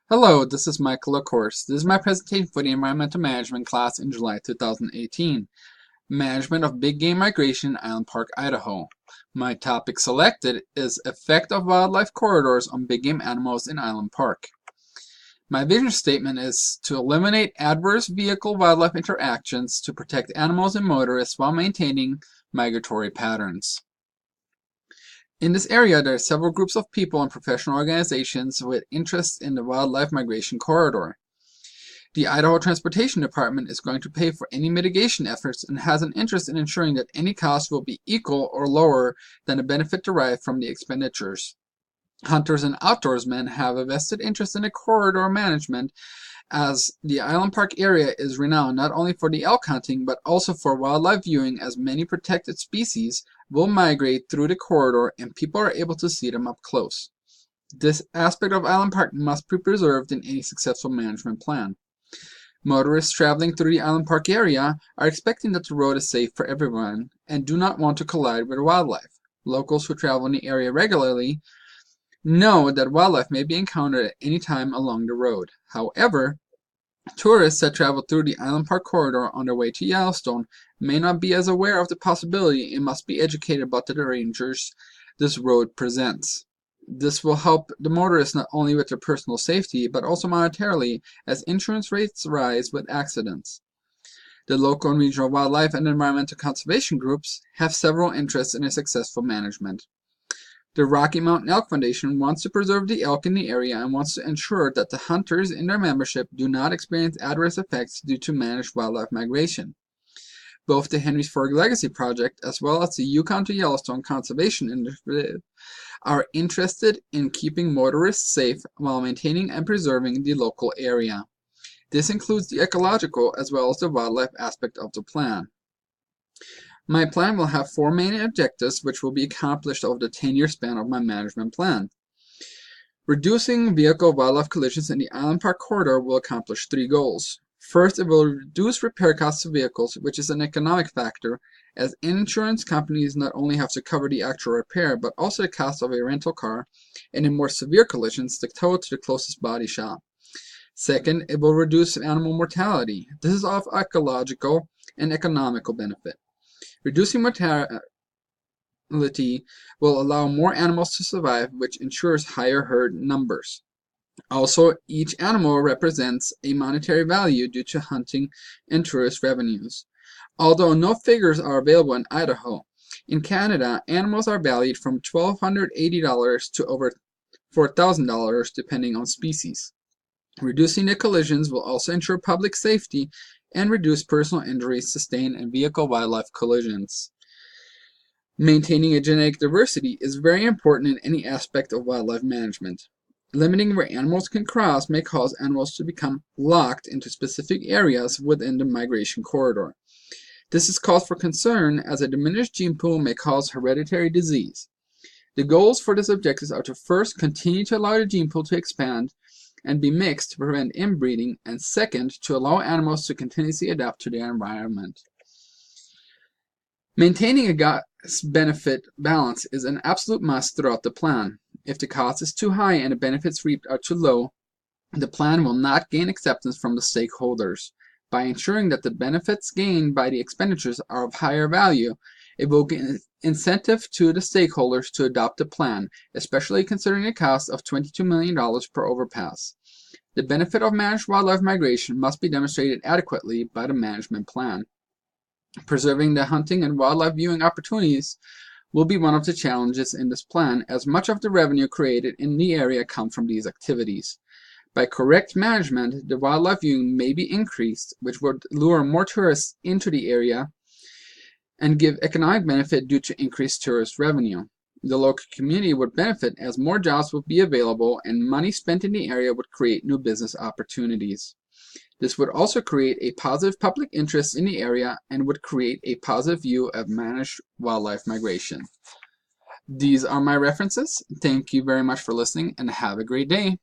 Hello, this is Michael LaCourse. This is my presentation for the Environmental Management class in July 2018. Management of Big Game Migration in Island Park, Idaho. My topic selected is Effect of Wildlife Corridors on Big Game Animals in Island Park. My vision statement is to eliminate adverse vehicle-wildlife interactions to protect animals and motorists while maintaining migratory patterns. In this area, there are several groups of people and professional organizations with interests in the wildlife migration corridor. The Idaho Transportation Department is going to pay for any mitigation efforts and has an interest in ensuring that any cost will be equal or lower than the benefit derived from the expenditures. Hunters and outdoorsmen have a vested interest in the corridor management, as the Island Park area is renowned not only for the elk hunting but also for wildlife viewing, as many protected species will migrate through the corridor and people are able to see them up close. This aspect of Island Park must be preserved in any successful management plan. Motorists traveling through the Island Park area are expecting that the road is safe for everyone and do not want to collide with wildlife. Locals who travel in the area regularly know that wildlife may be encountered at any time along the road. However, tourists that travel through the Island Park corridor on their way to Yellowstone may not be as aware of the possibility and must be educated about the dangers this road presents. This will help the motorists not only with their personal safety but also monetarily, as insurance rates rise with accidents. The local and regional wildlife and environmental conservation groups have several interests in a successful management. The Rocky Mountain Elk Foundation wants to preserve the elk in the area and wants to ensure that the hunters in their membership do not experience adverse effects due to managed wildlife migration. Both the Henry's Ford Legacy Project as well as the Yukon to Yellowstone Conservation Initiative are interested in keeping motorists safe while maintaining and preserving the local area. This includes the ecological as well as the wildlife aspect of the plan. My plan will have 4 main objectives which will be accomplished over the 10-year span of my management plan. Reducing vehicle-wildlife collisions in the Island Park corridor will accomplish 3 goals. First, it will reduce repair costs of vehicles, which is an economic factor, as insurance companies not only have to cover the actual repair, but also the cost of a rental car, and in more severe collisions, the tow to the closest body shop. Second, it will reduce animal mortality. This is of ecological and economical benefit. Reducing mortality will allow more animals to survive, which ensures higher herd numbers. Also, each animal represents a monetary value due to hunting and tourist revenues. Although no figures are available in Idaho, in Canada, animals are valued from $1,280 to over $4,000 depending on species. Reducing the collisions will also ensure public safety and reduce personal injuries sustained in vehicle-wildlife collisions. Maintaining a genetic diversity is very important in any aspect of wildlife management. Limiting where animals can cross may cause animals to become locked into specific areas within the migration corridor. This is cause for concern, as a diminished gene pool may cause hereditary disease. The goals for this objective are to first continue to allow the gene pool to expand and be mixed to prevent inbreeding, and second, to allow animals to continuously adapt to their environment. Maintaining a cost-benefit balance is an absolute must throughout the plan. If the cost is too high and the benefits reaped are too low, the plan will not gain acceptance from the stakeholders. By ensuring that the benefits gained by the expenditures are of higher value, it will give incentive to the stakeholders to adopt the plan, especially considering the cost of $22 million per overpass. The benefit of managed wildlife migration must be demonstrated adequately by the management plan. Preserving the hunting and wildlife viewing opportunities will be one of the challenges in this plan, as much of the revenue created in the area comes from these activities. By correct management, the wildlife viewing may be increased, which would lure more tourists into the area and give economic benefit due to increased tourist revenue. The local community would benefit, as more jobs would be available and money spent in the area would create new business opportunities. This would also create a positive public interest in the area and would create a positive view of managed wildlife migration. These are my references. Thank you very much for listening and have a great day.